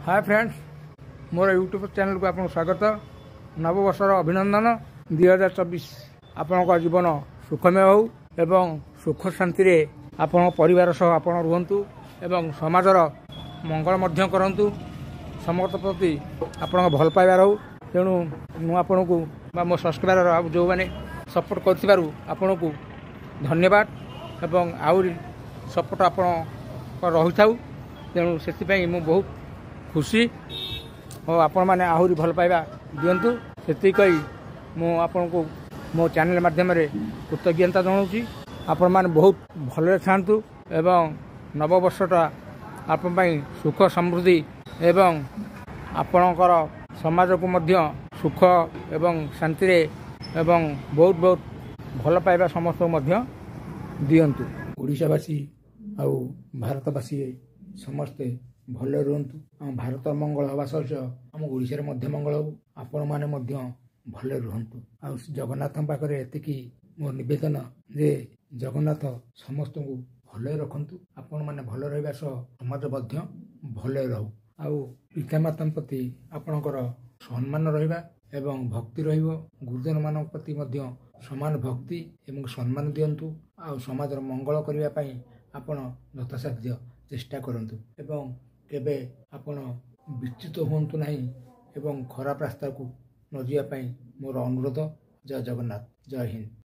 Hi friends, मोर YouTube channel को आपको स्वागत। नववर्षर अभिनंदन। 2024 आपण जीवन सुखमय हो एवं सुख शांति आपण परिवार सह आपण रुहतु एवं समाजर मंगल मध्य करंतु। समस्त प्रति आपण भल पाइबार हो। तेणु मु आपण को मो सब्सक्राइबर जो मैंने सपोर्ट कर धन्यवाद एवं आउरी सपोर्ट आपण रही था। तेणु से बहुत खुशी और आपण मैंने आहरी भल पाइबा दिंतु से कही मुझे मो चैनल माध्यम कृतज्ञता जनाऊँगी। आपण मैंने बहुत भल थांतु एवं नववर्षटा आपण सुख समृद्धि एवं आपणकर समाज को मध्य सुख एवं शांति एवं बहुत बहुत भल पाइबा समस्त मध्य दिंतु। ओडिशावासी आउ भारतवासी समस्ते भले रुहतु। आम भारत मंगल हवा सहित आम ओडिशा मध्य मंगल हो। आपण मैंने भले रुहतु। आ जगन्नाथ पाखे एतिकी मोर निवेदन जे जगन्नाथ समस्त को भले रखंतु। आपण मैंने भले रहा समाज मध्य भले रहू। आउ पितामाता प्रति आपणकर सम्मान रहिबा एवं भक्ति रहिबो। गुरुजन मान प्रति मध्य समान भक्ति एवं सम्मान दियंतु। आउ समाजर मंगल करिया पई आपण यथासाध्य चेष्टा करंतु एवं केबे आपण विचित हुंतु नाही एवं खराब रास्ता को न जिया पई मोर अनुरोध। जय जगन्नाथ, जय हिंद।